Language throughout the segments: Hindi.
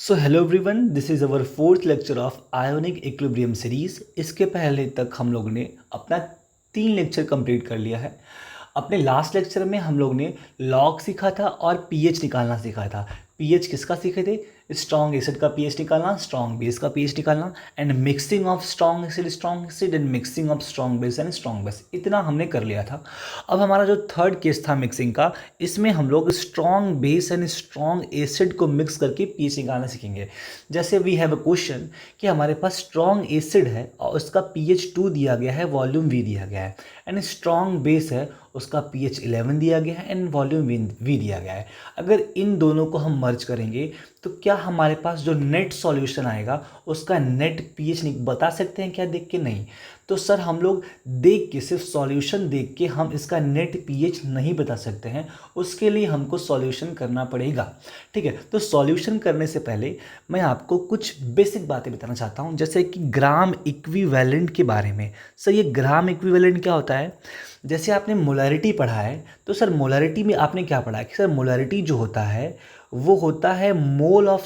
So hello everyone, this is our fourth lecture of ionic equilibrium series. इसके पहले तक हम लोग ने अपना 3 लेक्चर कंप्लीट कर लिया है। अपने लास्ट लेक्चर में हम लोग ने लॉग सीखा था और पीएच निकालना सीखा था। पीएच किसका सीखे थे? स्ट्रॉन्ग एसिड का पीएच निकालना, स्ट्रॉन्ग बेस का पीएच निकालना, and mixing of strong acid and mixing of strong base and strong base. इतना हमने कर लिया था। अब हमारा जो थर्ड केस था मिक्सिंग का, इसमें हम लोग strong base and strong acid को मिक्स करके पीएच निकालना सीखेंगे। जैसे वी हैव अ क्वेश्चन कि हमारे पास स्ट्रॉन्ग एसिड है और उसका पीएच 2 दिया गया है, वॉल्यूम वी दिया गया है, एंड स्ट्रॉन्ग बेस है, उसका पीएच 11 दिया गया है एंड वॉल्यूम वी दिया गया है। अगर इन दोनों को हम मर्ज करेंगे तो क्या हमारे पास जो नेट सॉल्यूशन आएगा उसका नेट पीएच बता सकते हैं क्या देख के? नहीं। तो सर हम लोग देख के, सिर्फ सॉल्यूशन देख के हम इसका नेट पीएच नहीं बता सकते हैं, उसके लिए हमको सॉल्यूशन करना पड़ेगा। ठीक है, तो सॉल्यूशन करने से पहले मैं आपको कुछ बेसिक बातें बताना चाहता हूँ, जैसे कि ग्राम इक्विवेलेंट के बारे में। सर ये ग्राम इक्विवेलेंट क्या होता है? जैसे आपने मोलैरिटी पढ़ा है, तो सर मोलैरिटी में आपने क्या पढ़ा है कि सर मोलैरिटी जो होता है वो होता है mole of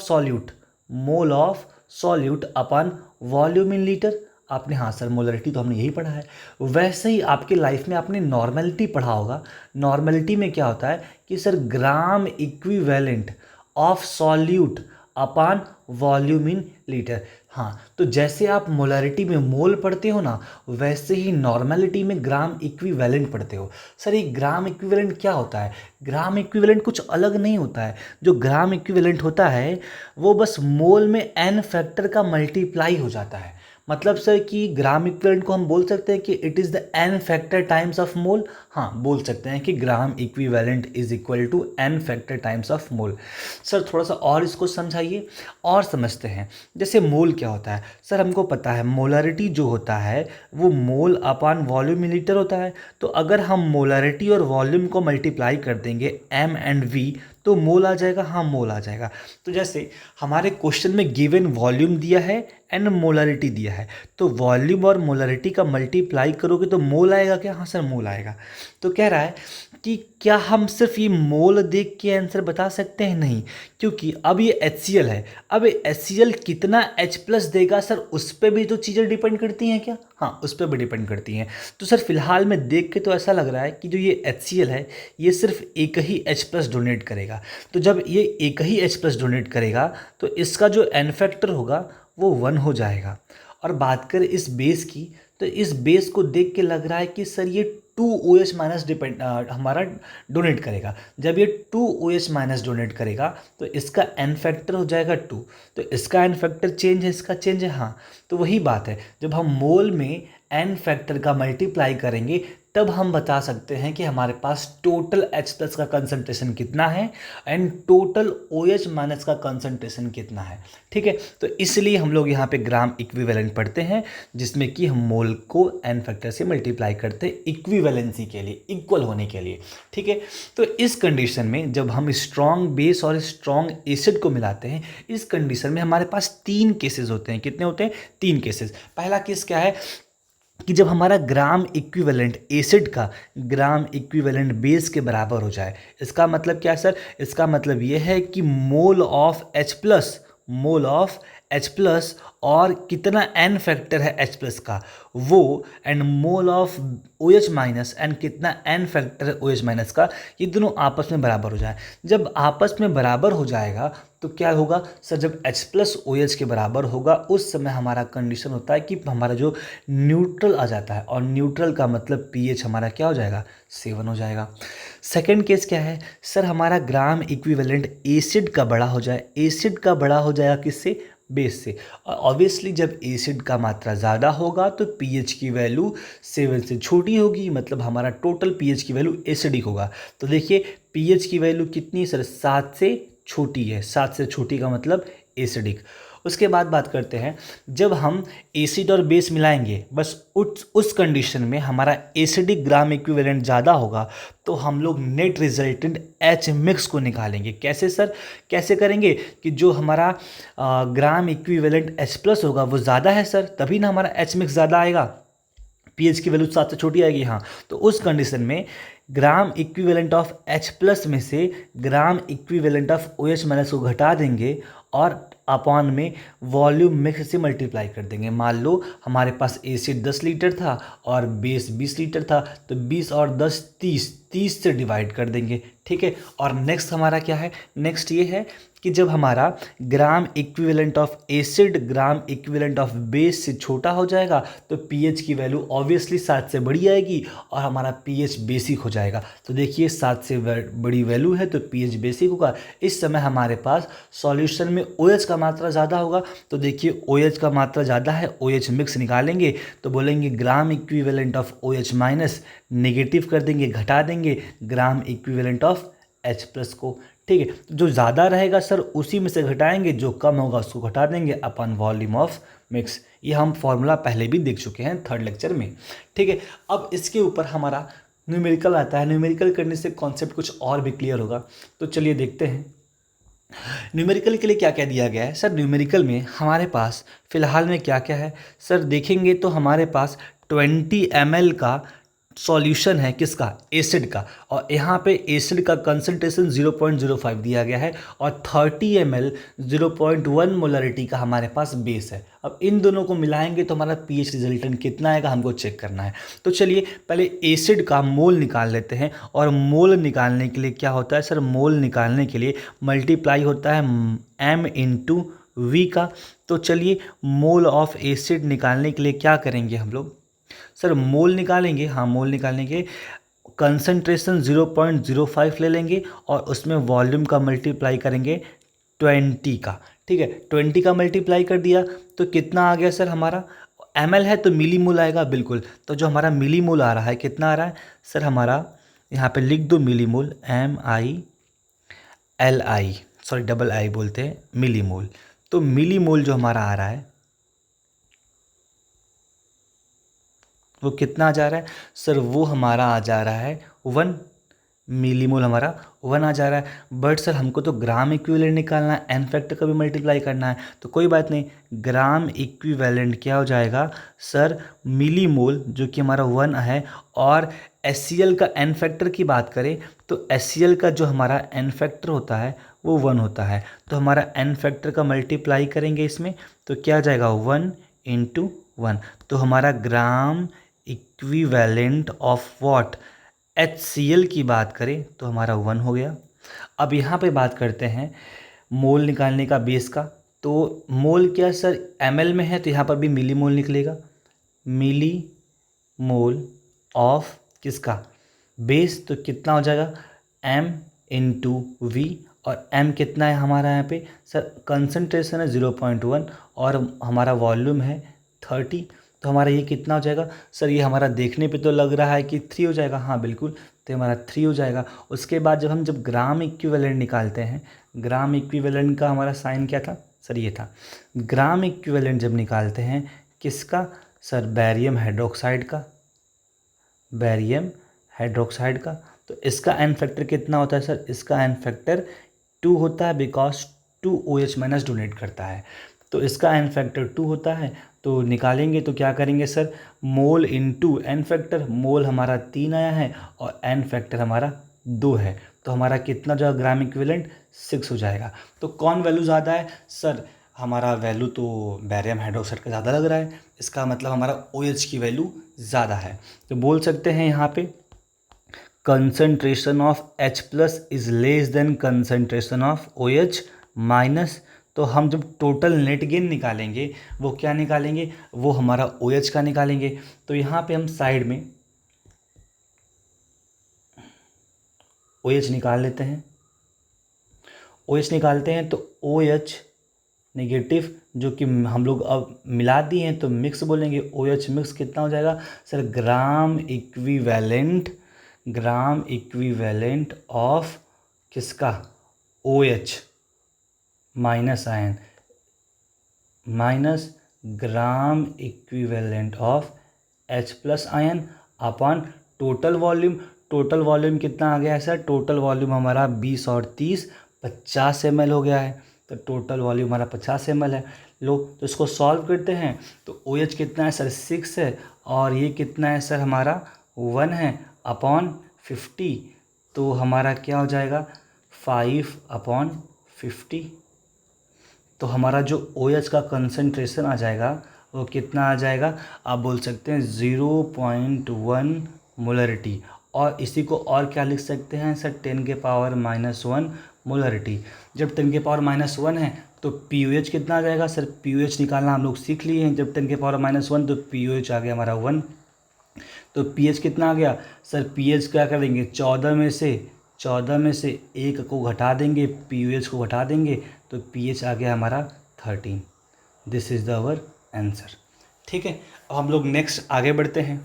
solute upon volume in litre. आपने, हाँ सर मोलैरिटी तो हमने यही पढ़ा है। वैसे ही आपके लाइफ में आपने नॉर्मेलिटी पढ़ा होगा। नॉर्मेलिटी में क्या होता है कि sir gram equivalent of solute upon volume in litre. हाँ, तो जैसे आप मोलैरिटी में मोल पढ़ते हो ना, वैसे ही नॉर्मेलिटी में ग्राम इक्विवेलेंट पढ़ते हो। सर ये ग्राम इक्विवेलेंट क्या होता है? ग्राम इक्विवेलेंट कुछ अलग नहीं होता है। जो ग्राम इक्विवेलेंट होता है वो बस मोल में एन फैक्टर का मल्टीप्लाई हो जाता है। मतलब सर कि ग्राम इक्विवेलेंट को हम बोल सकते हैं कि it is the n factor times of mole. हाँ, बोल सकते हैं कि gram equivalent is equal to n factor times of mole. Sir थोड़ा सा और इसको समझाइए और समझते हैं। जैसे मोल क्या होता है? सर हमको पता है मोलैरिटी जो होता है वो मोल अपान वॉल्यूम इन लीटर होता है। तो अगर हम मोलैरिटी और वॉल्यूम को मल्टीप्लाई कर देंगे एम एंड वी, तो मोल आ जाएगा। हाँ, मोल आ जाएगा। तो जैसे हमारे क्वेश्चन में गिवन वॉल्यूम दिया है एंड मोलैरिटी दिया है, तो वॉल्यूम और मोलैरिटी का मल्टीप्लाई करोगे तो मोल आएगा क्या? हाँ सर, मोल आएगा। तो कह रहा है कि क्या हम सिर्फ ये मोल देख के आंसर बता सकते हैं? नहीं, क्योंकि अब ये HCl है। अब HCl कितना H प्लस देगा सर, उस पर भी तो चीज़ें डिपेंड करती हैं क्या? हाँ, उस पर भी डिपेंड करती हैं। तो सर फिलहाल में देख के तो ऐसा लग रहा है कि जो ये HCl है ये सिर्फ एक ही H प्लस डोनेट करेगा। तो जब ये एक ही H प्लस डोनेट करेगा तो इसका जो एन फैक्टर होगा वो 1 हो जाएगा। और बात करें इस बेस की, तो इस बेस को देख के लग रहा है कि सर ये 2OH माइनस हमारा डोनेट करेगा। जब ये 2OH माइनस डोनेट करेगा तो इसका एन फैक्टर हो जाएगा 2। तो इसका एन फैक्टर चेंज है, इसका चेंज है। हाँ, तो वही बात है, जब हम मोल में एन फैक्टर का मल्टीप्लाई करेंगे तब हम बता सकते हैं कि हमारे पास टोटल H प्लस का कंसंट्रेशन कितना है एंड टोटल OH माइनस का कंसंट्रेशन कितना है। ठीक है, तो इसलिए हम लोग यहाँ पे ग्राम इक्विवेलेंट पढ़ते हैं, जिसमें कि हम मोल को एन फैक्टर से मल्टीप्लाई करते हैं इक्विवेलेंसी के लिए, इक्वल होने के लिए। ठीक है, तो इस कंडीशन में जब हम स्ट्रॉन्ग बेस और स्ट्रॉन्ग एसिड को मिलाते हैं, इस कंडीशन में हमारे पास 3 केसेस होते हैं। कितने होते हैं? 3 केसेस। पहला केस क्या है कि जब हमारा ग्राम इक्विवेलेंट एसिड का ग्राम इक्विवेलेंट बेस के बराबर हो जाए। इसका मतलब क्या है सर? इसका मतलब ये है कि मोल ऑफ H प्लस और कितना एन फैक्टर है H प्लस का वो, and mole of OH minus and कितना एन फैक्टर है OH माइनस का, ये दोनों आपस में बराबर हो जाए। जब आपस में बराबर हो जाएगा तो क्या होगा सर? जब H प्लस OH के बराबर होगा उस समय हमारा कंडीशन होता है कि हमारा जो न्यूट्रल आ जाता है, और न्यूट्रल का मतलब pH हमारा क्या हो जाएगा? 7 हो जाएगा। सेकेंड केस क्या है सर? हमारा ग्राम इक्विवेलेंट एसिड का बड़ा हो जाए। एसिड का बड़ा हो जाएगा किससे? बेस से। और ऑब्वियसली जब एसिड का मात्रा ज़्यादा होगा तो pH की वैल्यू 7 से छोटी होगी, मतलब हमारा टोटल pH की वैल्यू एसिडिक होगा। तो देखिए pH की वैल्यू कितनी है सर? 7 से छोटी है। 7 से छोटी का मतलब एसिडिक। उसके बाद बात करते हैं, जब हम एसिड और बेस मिलाएंगे, बस उस कंडीशन में हमारा एसिडिक ग्राम इक्विवेलेंट ज़्यादा होगा तो हम लोग नेट रिजल्टेंट H मिक्स को निकालेंगे। कैसे सर? कैसे करेंगे कि जो हमारा ग्राम इक्विवेलेंट H प्लस होगा वो ज़्यादा है सर, तभी ना हमारा H मिक्स ज़्यादा आएगा। pH की वैल्यू 7 से छोटी आएगी। हाँ, तो उस कंडीशन में gram equivalent of H plus में से gram equivalent of OH minus को घटा देंगे और अपॉन में वॉल्यूम मिक्स से मल्टीप्लाई कर देंगे। मान लो हमारे पास एसिड 10 लीटर था और बेस 20 लीटर था, तो 20 और 10 30, 30 से डिवाइड कर देंगे। ठीक है। और नेक्स्ट हमारा क्या है, नेक्स्ट ये है कि जब हमारा gram equivalent of acid gram equivalent of base से छोटा हो जाएगा तो पीएच की वैल्यू ऑब्वियसली 7 से बड़ी आएगी और हमारा पीएच बेसिक हो जाएगा। तो देखिए 7 से बड़ी वैल्यू है तो पीएच बेसिक होगा। इस समय हमारे पास सॉल्यूशन में OH का मात्रा ज़्यादा होगा, तो देखिए OH का मात्रा ज़्यादा है, OH मिक्स निकालेंगे तो बोलेंगे gram equivalent of OH minus, negative कर देंगे, घटा देंगे ग्राम इक्विवेलेंट ऑफ H+ को। ठीक है। तो जो ज़्यादा रहेगा सर उसी में से घटाएंगे, जो कम होगा उसको घटा देंगे अपन वॉल्यूम ऑफ मिक्स। ये हम फॉर्मूला पहले भी देख चुके हैं 3rd लेक्चर में। ठीक है। अब इसके ऊपर हमारा न्यूमेरिकल आता है। न्यूमेरिकल करने से कॉन्सेप्ट कुछ और भी क्लियर होगा। तो चलिए देखते हैं न्यूमेरिकल के लिए क्या क्या दिया गया है। सर न्यूमेरिकल में हमारे पास फ़िलहाल में क्या क्या है सर, देखेंगे तो हमारे पास 20 ml का सॉल्यूशन है, किसका, एसिड का, और यहाँ पे एसिड का कंसंट्रेशन 0.05 दिया गया है और 30 ml 0.1 मोलरिटी का हमारे पास बेस है। अब इन दोनों को मिलाएंगे तो हमारा पीएच रिजल्टेंट कितना आएगा हमको चेक करना है। तो चलिए पहले एसिड का मोल निकाल लेते हैं। और मोल निकालने के लिए क्या होता है सर, मोल निकालने के लिए मल्टीप्लाई होता है m इंटू वी का। तो चलिए मोल ऑफ एसिड निकालने के लिए क्या करेंगे हम लोग सर, मोल निकालेंगे। हाँ, मोल निकालने के कंसंट्रेशन 0.05 ले लेंगे और उसमें वॉल्यूम का मल्टीप्लाई करेंगे 20 का। ठीक है। 20 का मल्टीप्लाई कर दिया तो कितना आ गया सर हमारा, ml है तो मिली मोल आएगा, बिल्कुल। तो जो हमारा मिली मोल आ रहा है, कितना आ रहा है सर हमारा, यहाँ पे लिख दो मिली मोल, MILI, सॉरी डबल आई बोलते हैं, मिली मोल। तो मिली मोल जो हमारा आ रहा है वो कितना आ जा रहा है सर, वो हमारा आ जा रहा है 1 मिलीमोल, हमारा 1 आ जा रहा है। बट सर हमको तो ग्राम इक्विवेलेंट निकालना है, एन फैक्टर का भी मल्टीप्लाई करना है, तो कोई बात नहीं, ग्राम इक्विवेलेंट क्या हो जाएगा सर, मिलीमोल जो कि हमारा 1 है। और HCl का एन फैक्टर की बात करें तो HCl का जो हमारा एन फैक्टर होता है वो 1 होता है। तो हमारा एन फैक्टर का मल्टीप्लाई करेंगे इसमें तो क्या आ जाएगा 1 इंटू 1। तो हमारा gram equivalent of what, HCl की बात करें तो हमारा 1 हो गया। अब यहाँ पे बात करते हैं मोल निकालने का बेस का। तो मोल क्या सर, ml में है तो यहाँ पर भी मिली मोल निकलेगा, मिली मोल ऑफ किसका, बेस। तो कितना हो जाएगा m इंटू वी, और m कितना है हमारा यहाँ पे सर, कंसंट्रेशन है 0.1 और हमारा वॉल्यूम है 30। तो हमारा ये कितना हो जाएगा सर, ये हमारा देखने पे तो लग रहा है कि 3 हो जाएगा, हाँ बिल्कुल, तो हमारा 3 हो जाएगा। उसके बाद जब ग्राम इक्विवेलेंट निकालते हैं, ग्राम इक्विवेलेंट का हमारा साइन क्या था सर, ये था। ग्राम इक्विवेलेंट जब निकालते हैं किसका सर, बैरियम हाइड्रोक्साइड का, बैरियम हाइड्रोक्साइड का। तो इसका एन फैक्टर कितना होता है सर, इसका एन फैक्टर 2 होता है, बिकॉज 2 OH माइनस डोनेट करता है। तो इसका एन फैक्टर 2 होता है। तो निकालेंगे तो क्या करेंगे sir, mole into n factor, mole हमारा 3 आया है और एन फैक्टर हमारा 2 है। तो हमारा कितना जो ग्राम इक्विवेलेंट 6 हो जाएगा। तो कौन वैल्यू ज़्यादा है सर, हमारा वैल्यू तो बैरियम हाइड्रोक्साइड का ज़्यादा लग रहा है, इसका मतलब हमारा OH की वैल्यू ज़्यादा है। तो बोल सकते हैं यहाँ पे concentration of H+ is less than concentration of OH minus. तो हम जब टोटल नेट गेन निकालेंगे वो क्या निकालेंगे, वो हमारा OH का निकालेंगे। तो यहाँ पे हम साइड में OH निकाल लेते हैं, OH निकालते हैं तो OH नेगेटिव जो कि हम लोग अब मिला दिए हैं तो मिक्स बोलेंगे, OH मिक्स कितना हो जाएगा सर, ग्राम इक्विवेलेंट ऑफ किसका, OH minus ion, minus gram equivalent of H+ ion upon total volume. Total volume कितना आ गया है सर, टोटल वॉल्यूम हमारा 20 और 30 50 ml हो गया है। तो टोटल वॉल्यूम हमारा 50 ml है। लो तो इसको सॉल्व करते हैं तो OH कितना है सर, 6 है, और ये कितना है सर हमारा 1 है अपॉन 50। तो हमारा क्या हो जाएगा 5/50। तो हमारा जो OH का कंसंट्रेशन आ जाएगा वो कितना आ जाएगा, आप बोल सकते हैं 0.1 मोलरिटी। और इसी को और क्या लिख सकते हैं सर, 10⁻⁻1 मोलरिटी। जब 10⁻⁻1 है तो POH कितना आ जाएगा सर, POH निकालना हम लोग सीख लिए हैं। जब 10⁻⁻1 तो POH आ गया हमारा 1। तो pH कितना आ गया सर, pH क्या करेंगे, 14 में से 1 को घटा देंगे, POH को घटा देंगे, तो pH आ गया हमारा 13। This is the our answer. ठीक है, अब हम लोग नेक्स्ट आगे बढ़ते हैं।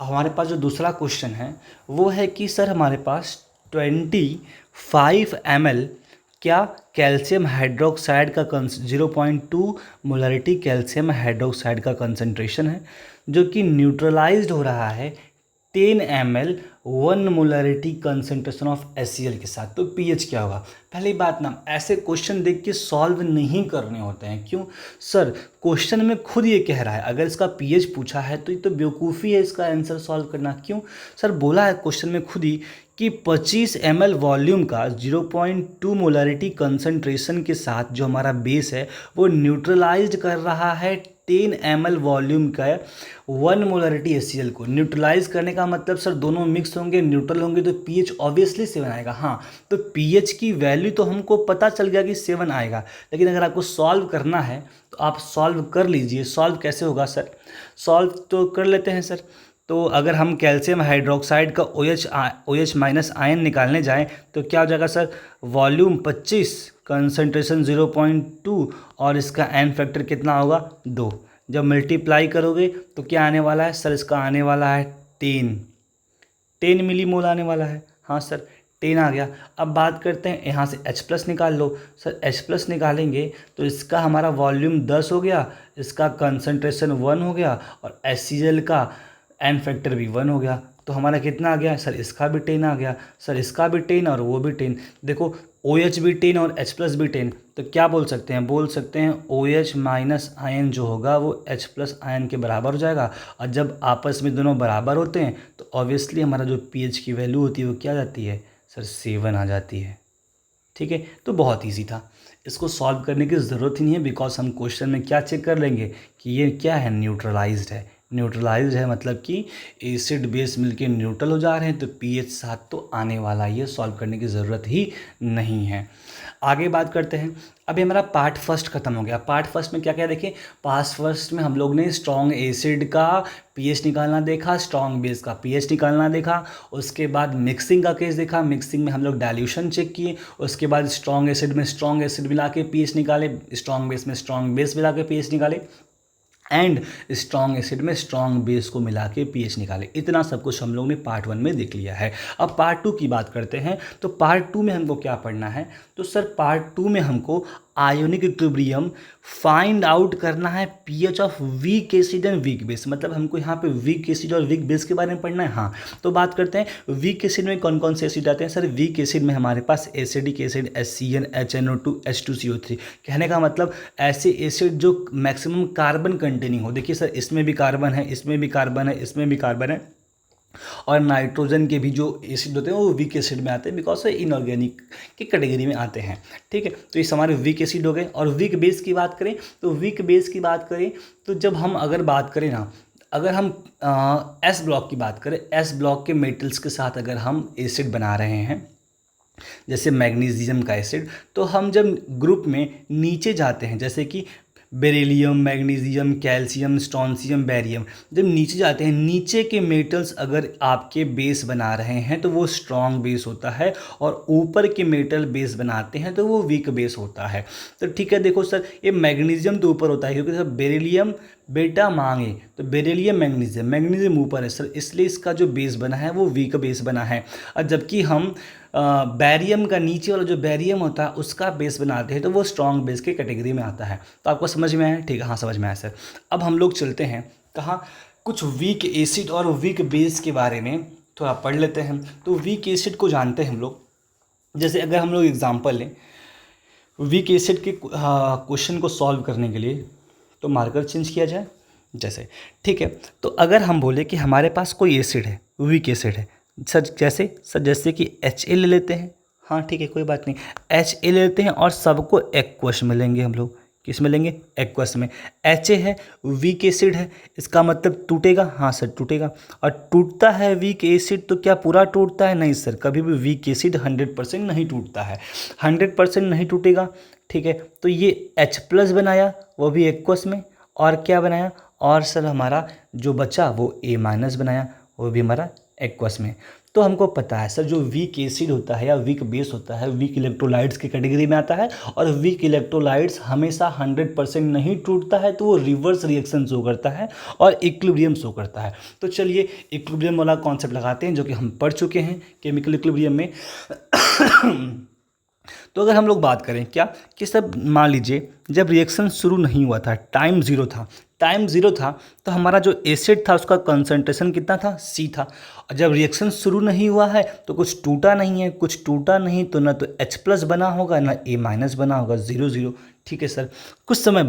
हमारे पास जो दूसरा क्वेश्चन है वो है कि सर हमारे पास 25 ml क्या कैल्शियम हाइड्रोक्साइड का 0.2 मोलरिटी कैल्शियम हाइड्रोक्साइड का कंसंट्रेशन है, जो कि न्यूट्रलाइज्ड हो रहा है 10 ml 1 molarity concentration of HCl के साथ। तो pH क्या होगा। पहली बात ना, ऐसे क्वेश्चन देख के सॉल्व नहीं करने होते हैं। क्यों सर, क्वेश्चन में खुद ये कह रहा है, अगर इसका pH पूछा है तो ये तो बेवकूफ़ी है इसका आंसर सॉल्व करना। क्यों सर, बोला है क्वेश्चन में खुद ही कि 25 ml वॉल्यूम का 0.2 मोलरिटी कंसंट्रेशन के साथ जो हमारा बेस है वो न्यूट्रलाइज्ड कर रहा है 10 ml वॉल्यूम का 1 मोलरिटी HCl को। न्यूट्रलाइज करने का मतलब सर दोनों मिक्स होंगे, न्यूट्रल होंगे, तो pH ऑब्वियसली 7 आएगा। हाँ, तो pH की वैल्यू तो हमको पता चल गया कि 7 आएगा, लेकिन अगर आपको सॉल्व करना है तो आप सॉल्व कर लीजिए। सॉल्व कैसे होगा सर, सॉल्व तो कर लेते हैं सर। तो अगर हम कैल्शियम हाइड्रोक्साइड का OH माइनस आयन निकालने जाएं तो क्या हो जाएगा सर, वॉल्यूम 25 कंसंट्रेशन 0.2 और इसका एन फैक्टर कितना होगा 2। जब मल्टीप्लाई करोगे तो क्या आने वाला है सर, इसका आने वाला है 10 मिलीमोल आने वाला है। हाँ सर 10 आ गया। अब बात करते हैं, यहाँ से H+ निकाल लो सर। H+ निकालेंगे तो इसका हमारा वॉल्यूम 10 हो गया, इसका कंसंट्रेशन 1 हो गया और HCl का एन फैक्टर भी 1 हो गया। तो हमारा कितना आ गया सर, इसका भी 10 आ गया सर, इसका भी 10 और वो भी 10। देखो OH भी 10 और H+ भी 10, तो क्या बोल सकते हैं, बोल सकते हैं OH माइनस आयन जो होगा वो H+ आयन के बराबर हो जाएगा। और जब आपस में दोनों बराबर होते हैं तो ऑब्वियसली हमारा जो pH की वैल्यू होती है वो क्या आ जाती है सर, 7 आ जाती है। ठीक है, तो बहुत ईजी था, इसको सॉल्व करने की ज़रूरत ही नहीं है, बिकॉज हम क्वेश्चन में क्या चेक कर लेंगे कि ये क्या है, न्यूट्रलाइज्ड है। न्यूट्रलाइज्ड है मतलब कि एसिड बेस मिलके न्यूट्रल हो जा रहे हैं, तो pH 7 तो आने वाला ही है, सॉल्व करने की ज़रूरत ही नहीं है। आगे बात करते हैं। अभी हमारा पार्ट फर्स्ट खत्म हो गया। पार्ट फर्स्ट में क्या क्या देखें, पार्ट फर्स्ट में हम लोग ने स्ट्रॉन्ग एसिड का pH निकालना देखा, स्ट्रॉन्ग बेस का pH निकालना देखा, उसके बाद मिक्सिंग का केस देखा, मिक्सिंग में हम लोग डाइल्यूशन चेक किए, उसके बाद स्ट्रॉन्ग एसिड में स्ट्रॉन्ग एसिड मिला के pH निकाले, स्ट्रॉन्ग बेस में स्ट्रॉन्ग बेस मिला के pH निकाले, एंड स्ट्रॉन्ग एसिड में स्ट्रॉन्ग बेस को मिला के pH निकाले। इतना सब कुछ हम लोग ने पार्ट 1 में देख लिया है। अब पार्ट 2 की बात करते हैं। तो पार्ट 2 में हमको क्या पढ़ना है, तो सर पार्ट 2 में हमको आयोनिक इक्विलिब्रियम फाइंड आउट करना है pH of weak acid and weak base. मतलब हमको यहाँ पे वीक एसिड और वीक बेस के बारे में पढ़ना है। हाँ, तो बात करते हैं वीक एसिड में कौन कौन से एसिड आते हैं। सर वीक एसिड में हमारे पास acidic acid HCN, HNO2, H2CO3। कहने का मतलब ऐसे एसिड जो मैक्सिमम कार्बन कंटेनिंग हो। देखिए सर, इसमें भी कार्बन है, इसमें भी कार्बन है, इसमें भी कार्बन है, और नाइट्रोजन के भी जो एसिड होते हैं वो वीक एसिड में आते हैं, बिकॉज इनऑर्गेनिक की कैटेगरी में आते हैं। ठीक है, तो ये हमारे वीक एसिड हो गए। और वीक बेस की बात करें तो वीक बेस की बात करें तो जब हम अगर बात करें ना, अगर हम एस ब्लॉक की बात करें, एस ब्लॉक के मेटल्स के साथ अगर हम एसिड बना रहे हैं, जैसे मैग्नीशियम का एसिड, तो हम जब ग्रुप में नीचे जाते हैं, जैसे कि beryllium, magnesium, calcium, strontium, barium, जब नीचे जाते हैं, नीचे के मेटल्स अगर आपके बेस बना रहे हैं तो वो स्ट्रॉन्ग बेस होता है, और ऊपर के मेटल बेस बनाते हैं तो वो वीक बेस होता है। तो ठीक है, देखो सर, ये मैग्नीशियम तो ऊपर होता है क्योंकि सर बेरिलियम बेटा मांगे, तो बेरिलियम मैग्नीशियम, मैग्नीशियम ऊपर है सर, इसलिए इसका जो बेस बना है वो वीक बेस बना है। और जबकि हम बैरियम का नीचे वाला जो बैरियम होता है उसका बेस बनाते हैं तो वो स्ट्रॉन्ग बेस के कैटेगरी में आता है। तो आपको समझ में आया? ठीक है, हाँ समझ में आया सर। अब हम लोग चलते हैं कहाँ, कुछ वीक एसिड और वीक बेस के बारे में थोड़ा पढ़ लेते हैं। तो वीक एसिड को जानते हैं हम लोग, जैसे अगर हम लोग एग्जाम्पल लें वीक एसिड के क्वेश्चन को सॉल्व करने के लिए, तो मार्कर चेंज किया जाए जैसे। ठीक है, तो अगर हम बोले कि हमारे पास कोई एसिड है, वीक एसिड है सर, जैसे कि HA ले लेते हैं। हाँ ठीक है, कोई बात नहीं, HA ले लेते हैं और सबको एक्वस मिलेंगे हम लोग, किस में लेंगे, एक्वस में। एच है, वीक एसिड है, इसका मतलब टूटेगा, हाँ सर टूटेगा। और टूटता है वीक एसिड तो क्या पूरा टूटता है, नहीं सर, कभी भी वीक एसिड 100% नहीं टूटता है, 100% नहीं टूटेगा। ठीक है, तो ये H प्लस बनाया वो भी एक्वस में, और क्या बनाया, और सर हमारा जो बचा वो A माइनस बनाया वो भी हमारा एक्वस में। तो हमको पता है सर जो वीक एसिड होता है या वीक बेस होता है वीक इलेक्ट्रोलाइट्स की कैटेगरी में आता है, और वीक इलेक्ट्रोलाइट्स हमेशा 100% नहीं टूटता है, तो वो रिवर्स रिएक्शन शो करता है और इक्विलिब्रियम शो करता है। तो चलिए इक्विलिब्रियम वाला कॉन्सेप्ट लगाते हैं जो कि हम पढ़ चुके हैं केमिकल इक्विलिब्रियम में। तो अगर हम लोग बात करें क्या कि सब मान लीजिए जब रिएक्शन शुरू नहीं हुआ था, टाइम ज़ीरो था, तो हमारा जो एसिड था उसका कंसंट्रेशन कितना था, C था। और जब रिएक्शन शुरू नहीं हुआ है तो कुछ टूटा नहीं है, कुछ टूटा नहीं तो ना तो H प्लस बना होगा ना A माइनस बना होगा, 0 0। ठीक है सर, कुछ समय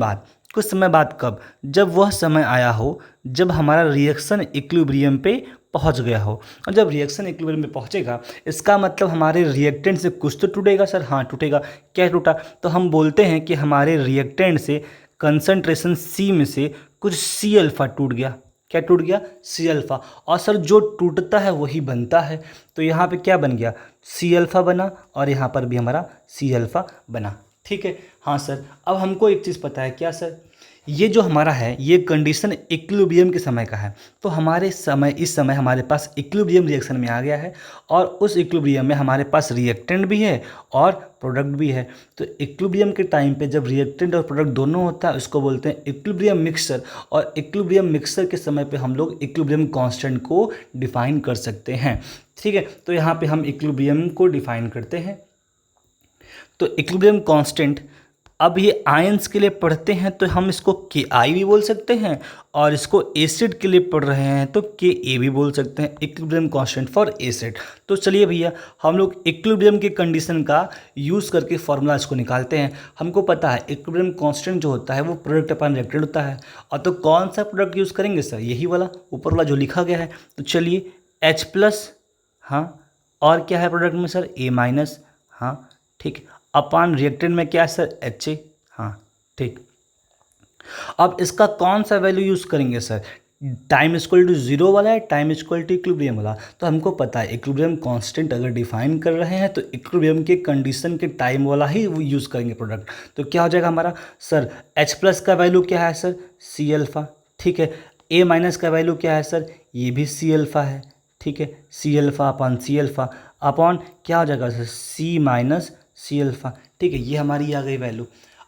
बाद कब, जब वह समय आया हो जब हमारा रिएक्शन इक्विलिब्रियम पे पहुंच गया हो। और जब रिएक्शन इक्विलिब्रियम में पहुंचेगा इसका मतलब हमारे रिएक्टेंट से कुछ तो टूटेगा सर, हाँ टूटेगा। क्या टूटा, तो हम बोलते हैं कि हमारे रिएक्टेंट से कंसंट्रेशन C में से कुछ C अल्फ़ा टूट गया। क्या टूट गया, C अल्फ़ा। और सर जो टूटता है वही बनता है, तो यहाँ पे क्या बन गया, C अल्फ़ा बना, और यहाँ पर भी हमारा C अल्फ़ा बना। ठीक है, हाँ सर। अब हमको एक चीज़ पता है, क्या सर, ये जो हमारा है ये कंडीशन इक्विलिब्रियम के समय का है। तो इस समय हमारे पास इक्विलिब्रियम रिएक्शन में आ गया है, और उस इक्विलिब्रियम में हमारे पास रिएक्टेंट भी है और प्रोडक्ट भी है। तो इक्विलिब्रियम के टाइम पे जब रिएक्टेंट और प्रोडक्ट दोनों होता है उसको बोलते हैं इक्विलिब्रियम मिक्सचर। और इक्विलिब्रियम मिक्सचर के समय पे हम लोग इक्विलिब्रियम कांस्टेंट को डिफाइन कर सकते हैं। ठीक है, तो यहाँ पे हम इक्विलिब्रियम को डिफाइन करते हैं। तो इक्विलिब्रियम कांस्टेंट, अब ये आयंस के लिए पढ़ते हैं तो हम इसको Ki भी बोल सकते हैं, और इसको एसिड के लिए पढ़ रहे हैं तो Ka भी बोल सकते हैं, इक्विलिब्रियम कांस्टेंट फॉर एसिड। तो चलिए भैया हम लोग इक्विलिब्रियम की कंडीशन का यूज़ करके फॉर्मूला इसको निकालते हैं। हमको पता है इक्विलिब्रियम कांस्टेंट जो होता है वो प्रोडक्ट अपॉन रिएक्टेंट होता है, और तो कौन सा प्रोडक्ट यूज़ करेंगे सर, यही वाला ऊपर वाला जो लिखा गया है। तो चलिए H प्लस, हाँ, और क्या है प्रोडक्ट में सर, A माइनस, हाँ ठीक, अपान रिएक्टेंट में क्या है सर, HA, हाँ ठीक। अब इसका कौन सा वैल्यू यूज़ करेंगे सर, टाइम इक्वल टू 0 वाला है, टाइम इक्वल टू इक्विलिब्रियम वाला। तो हमको पता है इक्विलिब्रियम कांस्टेंट अगर डिफाइन कर रहे हैं तो इक्विलिब्रियम के कंडीशन के टाइम वाला ही वो यूज़ करेंगे प्रोडक्ट। तो क्या हो जाएगा हमारा सर, H प्लस का वैल्यू क्या है सर, C अल्फ़ा। ठीक है, A माइनस का वैल्यू क्या है सर, ये भी C अल्फ़ा है। ठीक है, C alpha upon C alpha upon क्या हो जाएगा sir, C minus C alpha. ठीक है, ये हमारी आ गई वैल्यू।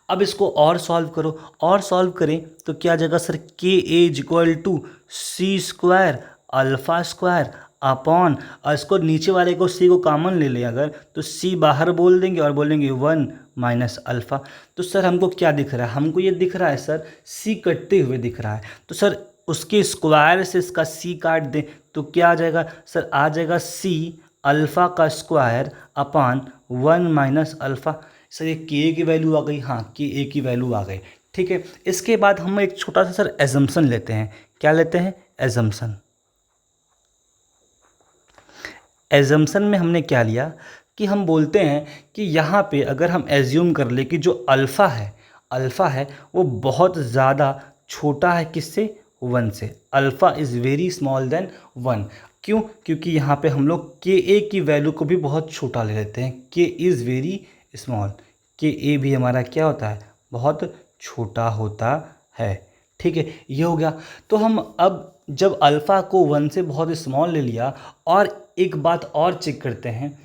अब इसको और सॉल्व करो, और सॉल्व करें तो क्या आ जाएगा sir, Ka is equal to C square alpha square upon, और इसको नीचे वाले को C को कॉमन ले लें अगर, तो C बाहर बोल देंगे और बोलेंगे 1 माइनस अल्फ़ा। तो सर हमको क्या दिख रहा है, हमको ये दिख रहा है सर C कटते हुए दिख रहा है। तो सर उसके स्क्वायर से इसका C काट दें तो क्या आ जाएगा सर, आ जाएगा C अल्फ़ा का square upon 1 minus alpha. Sir ये Ka की वैल्यू आ गई, हाँ Ka की वैल्यू आ गई। ठीक है, इसके बाद हम एक छोटा सा सर एजम्पशन लेते हैं। क्या लेते हैं, एजम्पशन। एजम्पशन में हमने क्या लिया कि हम बोलते हैं कि यहाँ पे अगर हम एज्यूम कर ले कि जो अल्फ़ा है वो बहुत ज़्यादा छोटा है किससे, 1 से। Alpha is very small than 1। क्यों, क्योंकि यहाँ पे हम लोग Ka की वैल्यू को भी बहुत छोटा ले लेते हैं, K is very small. Ka भी हमारा क्या होता है, बहुत छोटा होता है। ठीक है, ये हो गया। तो हम अब जब अल्फ़ा को 1 से बहुत स्मॉल ले लिया, और एक बात और चेक करते हैं,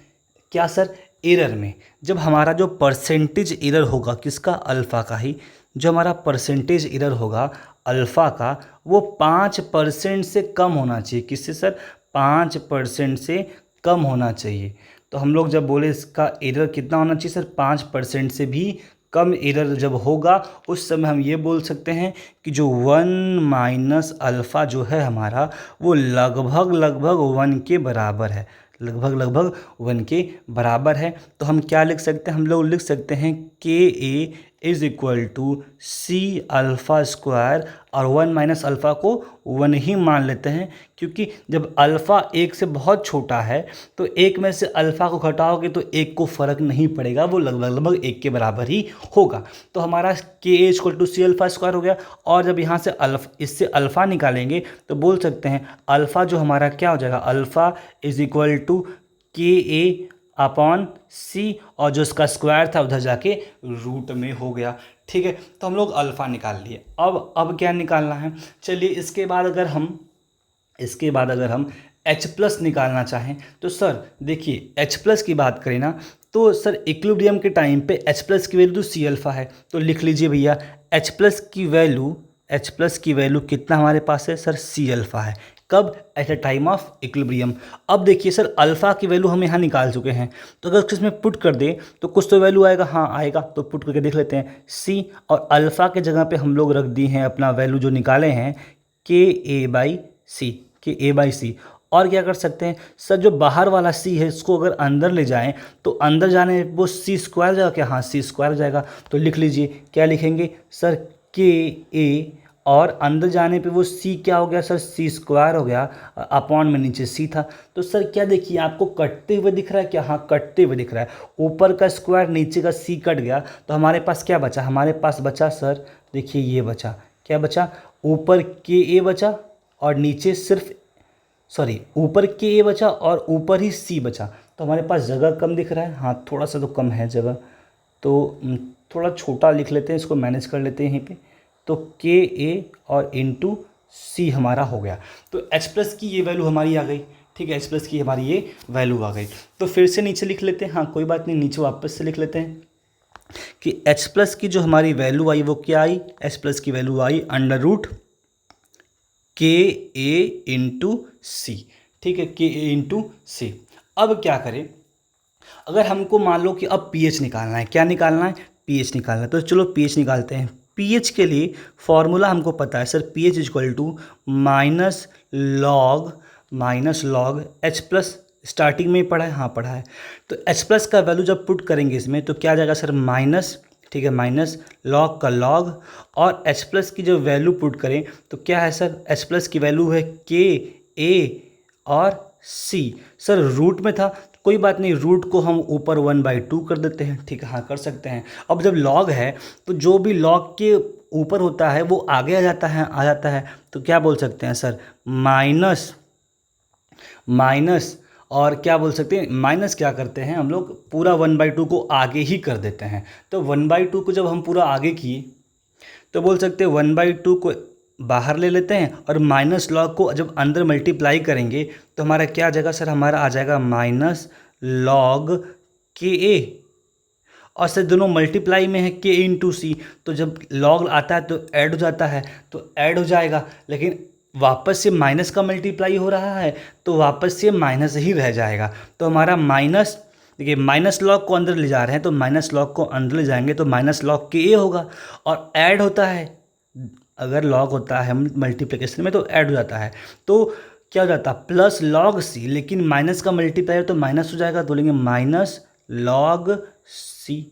क्या सर, एरर में जब हमारा जो परसेंटेज एरर होगा किसका, अल्फ़ा का ही, जो हमारा परसेंटेज एरर होगा अल्फ़ा का वो 5% से कम होना चाहिए। किससे सर, 5% से कम होना चाहिए। तो हम लोग जब बोले इसका एरर कितना होना चाहिए सर, 5% से भी कम एरर जब होगा उस समय हम ये बोल सकते हैं कि जो 1 माइनस अल्फ़ा जो है हमारा वो लगभग 1 के बराबर है, लगभग 1 के बराबर है। तो हम क्या लिख सकते हैं, हम लोग लिख सकते हैं Ka is equal to C alpha square, और 1 माइनस अल्फ़ा को 1 ही मान लेते हैं, क्योंकि जब अल्फ़ा 1 से बहुत छोटा है तो 1 में से अल्फ़ा को घटाओगे तो 1 को फ़र्क नहीं पड़ेगा, वो लगभग 1 के बराबर ही होगा। तो हमारा K A equal to C alpha square हो गया। और जब यहाँ से इससे अल्फ़ा निकालेंगे तो बोल सकते हैं अल्फ़ा जो हमारा क्या हो जाएगा, अल्फ़ा इज इक्वल टू के ए अपॉन सी, और जो इसका स्क्वायर था उधर जाके रूट में हो गया। ठीक है, तो हम लोग अल्फ़ा निकाल लिए। अब क्या निकालना है, चलिए इसके बाद अगर हम H प्लस निकालना चाहें तो सर देखिए H प्लस की बात करें ना, तो सर इक्विलिब्रियम के टाइम पे H प्लस की वैल्यू सी अल्फ़ा है, तो लिख लीजिए भैया H प्लस की वैल्यू कितना हमारे पास है सर, सी अल्फ़ा है। कब, at the time of equilibrium. अब देखिए सर अल्फ़ा की वैल्यू हम यहाँ निकाल चुके हैं, तो अगर इसमें पुट कर दें तो कुछ तो वैल्यू आएगा, हाँ आएगा, तो पुट करके देख लेते हैं सी, और अल्फ़ा के जगह पे हम लोग रख दिए हैं अपना वैल्यू जो निकाले हैं के ए बाई सी। और क्या कर सकते हैं सर, जो बाहर वाला सी है इसको अगर अंदर ले जाएं तो अंदर जाने वो सी स्क्वायर जाएगा क्या, हाँ सी स्क्वायर जाएगा। तो लिख लीजिए क्या लिखेंगे सर, के ए, और अंदर जाने पे वो सी क्या हो गया सर, सी स्क्वायर हो गया, अपॉन में नीचे सी था। तो सर क्या देखिए आपको कटते हुए दिख रहा है क्या, हाँ कटते हुए दिख रहा है, ऊपर का स्क्वायर नीचे का सी कट गया, तो हमारे पास क्या बचा, हमारे पास बचा सर देखिए ये बचा, क्या बचा, ऊपर के ए बचा और नीचे सिर्फ ऊपर के ए बचा और ऊपर ही सी बचा। तो हमारे पास जगह कम दिख रहा है, हाँ थोड़ा सा तो कम है जगह, तो थोड़ा छोटा लिख लेते हैं, इसको मैनेज कर लेते हैं यहीं पे। तो के ए और इंटू सी हमारा हो गया। तो एच प्लस की ये वैल्यू हमारी आ गई। ठीक है, एच प्लस की हमारी ये वैल्यू आ गई। तो फिर से नीचे लिख लेते हैं, हाँ कोई बात नहीं, नीचे वापस से लिख लेते हैं कि एच प्लस की जो हमारी वैल्यू आई वो क्या आई, एच प्लस की value I under root K A into सी। ठीक है, के ए इंटू सी। अब क्या करें, अगर हमको मान लो कि अब पीएच निकालना है, क्या निकालना है, पीएच निकालना है, तो चलो पीएच निकालते हैं। पीएच के लिए फॉर्मूला हमको पता है sir, pH equal to minus log H plus, starting में ही पढ़ा है, हाँ पढ़ा है। तो एच प्लस का वैल्यू जब पुट करेंगे इसमें तो क्या आ जाएगा सर, माइनस, ठीक है, माइनस लॉग का लॉग, और एच प्लस की जो वैल्यू पुट करें तो क्या है सर, एच प्लस की वैल्यू है के ए और सी। सर रूट में था, कोई बात नहीं, रूट को हम ऊपर 1/2 कर देते हैं। ठीक है, हाँ कर सकते हैं। अब जब लॉग है तो जो भी लॉग के ऊपर होता है वो आगे आ जाता है, तो क्या बोल सकते हैं सर, माइनस और क्या बोल सकते हैं, माइनस क्या करते हैं हम लोग, पूरा 1/2 को आगे ही कर देते हैं। तो 1/2 को जब हम पूरा आगे किए तो बोल सकते हैं 1/2 को बाहर ले लेते हैं, और माइनस लॉग को जब अंदर मल्टीप्लाई करेंगे तो हमारा क्या आ जाएगा सर, हमारा आ जाएगा माइनस लॉग के ए, और सर दोनों मल्टीप्लाई में है के इंटू सी, तो जब लॉग आता है तो ऐड हो जाता है, तो ऐड हो जाएगा, लेकिन वापस से माइनस का मल्टीप्लाई हो रहा है तो वापस से माइनस ही रह जाएगा। तो हमारा माइनस, देखिए माइनस लॉग को अंदर ले जा रहे हैं तो माइनस लॉग को अंदर ले जाएंगे तो माइनस लॉग के ए होगा, और ऐड होता है, अगर लॉग होता है मल्टीप्लिकेशन में तो ऐड हो जाता है, तो क्या हो जाता है प्लस लॉग सी, लेकिन माइनस का मल्टीप्लायर तो माइनस हो जाएगा, तो बोलेंगे माइनस लॉग सी।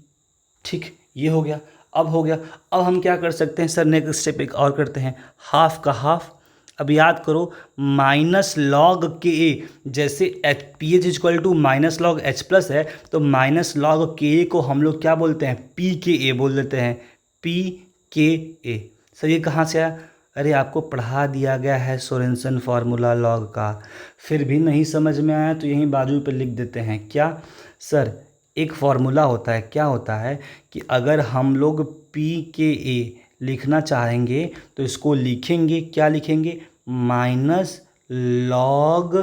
ठीक, ये हो गया। अब हो गया, अब हम क्या कर सकते हैं सर, नेक्स्ट स्टेप एक और करते हैं, हाफ का हाफ। अब याद करो माइनस लॉग के ए, जैसे H P H equal to minus log H plus है, तो माइनस लॉग के ए को हम लोग क्या बोलते हैं, पी के ए बोल देते हैं, पी के ए। सर ये कहाँ से आया, अरे आपको पढ़ा दिया गया है सोरेनसन फार्मूला लॉग का, फिर भी नहीं समझ में आया तो यहीं बाजू पे लिख देते हैं। क्या सर, एक फार्मूला होता है, क्या होता है कि अगर हम लोग पी के ए लिखना चाहेंगे तो इसको लिखेंगे, क्या लिखेंगे, minus log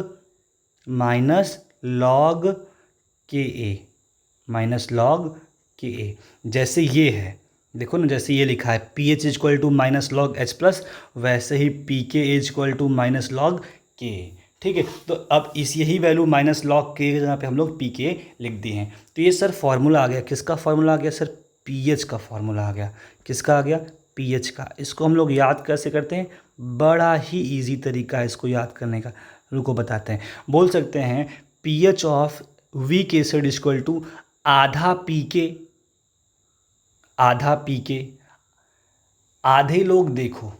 K A, minus log K A. जैसे ये है, देखो ना, जैसे ये लिखा है P H equal to minus log H plus, वैसे ही P K H equal to minus log K. ठीक है, तो अब इस यही वैल्यू माइनस लॉग के जहाँ पे हम लोग पी के लिख दिए हैं। तो ये सर फार्मूला आ गया, किसका फार्मूला आ गया सर, पी एच का फार्मूला आ गया। किसका आ गया, पी एच का। इसको हम लोग याद कैसे करते हैं, बड़ा ही ईजी तरीका है इसको याद करने का, रुको बताते हैं। बोल सकते हैं P H of weak acid equal to आधा आधा पी के, आधे लोग देखो।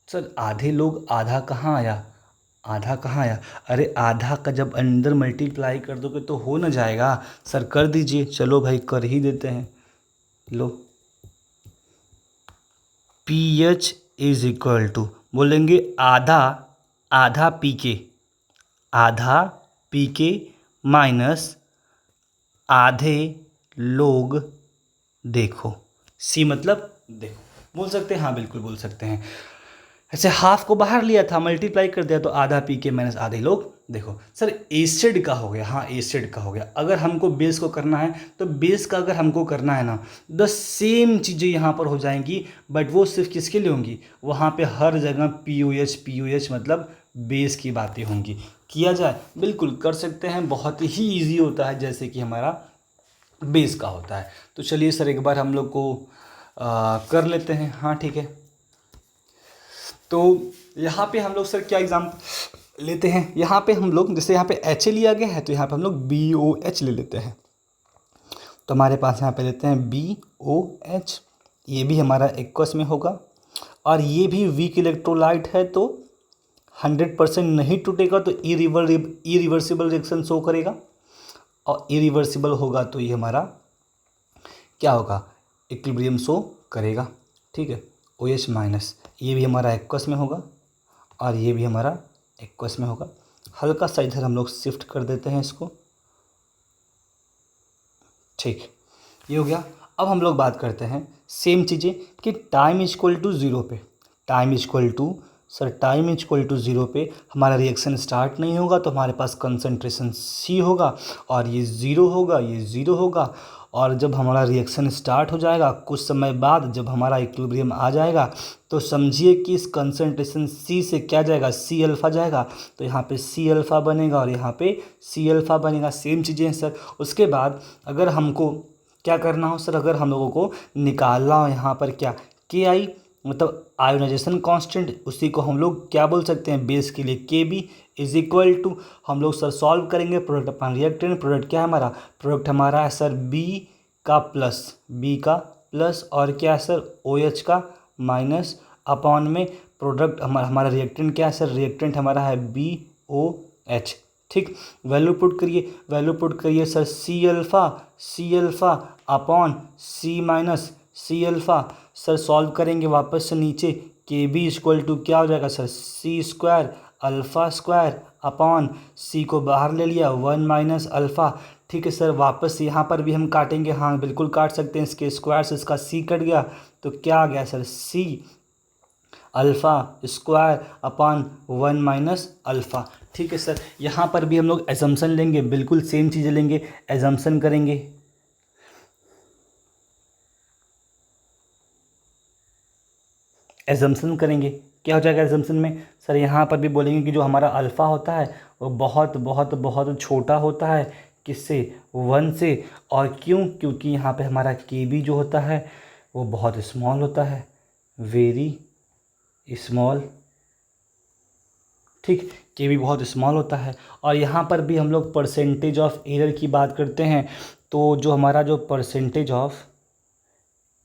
सर आधे लोग, आधा कहाँ आया, आधा कहाँ आया, अरे आधा का जब अंदर मल्टीप्लाई कर दोगे तो हो ना जाएगा। सर कर दीजिए, चलो भाई कर ही देते हैं। लो p H is equal to, बोलेंगे आधा, आधा पी के, आधा पी के माइनस आधे लोग देखो। सी मतलब देखो, बोल सकते हैं, हाँ बिल्कुल बोल सकते हैं। ऐसे हाफ को बाहर लिया था, मल्टीप्लाई कर दिया तो आधा पी के माइनस आधे लोग देखो। सर एसिड का हो गया, हाँ एसिड का हो गया। अगर हमको बेस को करना है तो बेस का अगर हमको करना है ना, द सेम चीज़ें यहाँ पर हो जाएंगी, बट वो सिर्फ किसके लिए होंगी, वहाँ पे हर जगह पी ओ एच मतलब बेस की बातें होंगी। किया जाए, बिल्कुल कर सकते हैं, बहुत ही ईजी होता है जैसे कि हमारा बेस का होता है। तो चलिए सर एक बार हम लोग को कर लेते हैं। हाँ ठीक है, तो यहाँ पे हम लोग सर क्या एग्जाम लेते हैं, यहाँ पे हम लोग जैसे यहाँ पे एच ए लिया गया है तो यहाँ पे हम लोग बी ओ एच ले लेते हैं। तो हमारे पास यहाँ पे लेते हैं बी ओ एच, ये भी हमारा एक्वस में होगा, और ये भी वीक इलेक्ट्रोलाइट है तो 100% नहीं टूटेगा, तो इरिवर्सिबल रिएक्शन शो करेगा, और इरिवर्सिबल होगा तो ये हमारा क्या होगा, इक्विलिब्रियम शो करेगा। ठीक है, ओ एच माइनस, ये भी हमारा एक्वस में होगा और ये भी हमारा एक्वस में होगा। हल्का सा इधर हम लोग शिफ्ट कर देते हैं इसको। ठीक, ये हो गया। अब हम लोग बात करते हैं सेम चीज़ें कि time is equal to zero पे, time is equal to, sir time is equal to zero पे हमारा रिएक्शन स्टार्ट नहीं होगा तो हमारे पास कंसंट्रेशन सी होगा, और ये ज़ीरो होगा, ये ज़ीरो होगा। और जब हमारा रिएक्शन स्टार्ट हो जाएगा कुछ समय बाद, जब हमारा इक्विलिब्रियम आ जाएगा, तो समझिए कि इस कंसंट्रेशन सी से क्या जाएगा, सी अल्फ़ा जाएगा, तो यहाँ पे सी अल्फ़ा बनेगा और यहाँ पे सी अल्फ़ा बनेगा। सेम चीज़ें हैं सर। उसके बाद अगर हमको क्या करना हो सर, अगर हम लोगों को निकालना हो यहाँ पर क्या, के आई मतलब आयोनाइजेशन कांस्टेंट, उसी को हम लोग क्या बोल सकते हैं बेस के लिए, के बी इज इक्वल टू, हम लोग सर सॉल्व करेंगे प्रोडक्ट अपॉन रिएक्टेंट। प्रोडक्ट क्या है हमारा, प्रोडक्ट हमारा है सर बी का प्लस, बी का प्लस और क्या है सर ओ एच का माइनस, अपॉन में प्रोडक्ट हमारा रिएक्टेंट क्या है सर, रिएक्टेंट हमारा है बी ओ एच। ठीक, वैल्यू पुट करिए, वैल्यू पुट करिए sir C alpha upon C minus C alpha. Sir solve करेंगे वापस से नीचे, के बी इक्वल टू क्या हो जाएगा सर, सी स्क्वायर अल्फ़ा स्क्वायर अपॉन सी को बाहर ले लिया, वन माइनस अल्फ़ा। ठीक है सर, वापस यहाँ पर भी हम काटेंगे, हाँ बिल्कुल काट सकते हैं, इसके स्क्वायर से इसका सी कट गया तो क्या आ गया sir, C alpha square upon one minus alpha. ठीक है सर, यहाँ पर भी हम लोग एजम्पशन लेंगे, बिल्कुल सेम चीज़ें लेंगे, एजम्पशन करेंगे। एजम्पशन करेंगे, क्या हो जाएगा एजम्पशन में सर, यहाँ पर भी बोलेंगे कि जो हमारा अल्फ़ा होता है वो बहुत बहुत बहुत छोटा होता है, किससे, वन से। और क्यों, क्योंकि यहाँ पे हमारा के बी जो होता है वो बहुत स्मॉल होता है, वेरी स्मॉल। ठीक, के भी बहुत स्मॉल होता है। और यहाँ पर भी हम लोग परसेंटेज ऑफ एरर की बात करते हैं, तो जो हमारा जो परसेंटेज ऑफ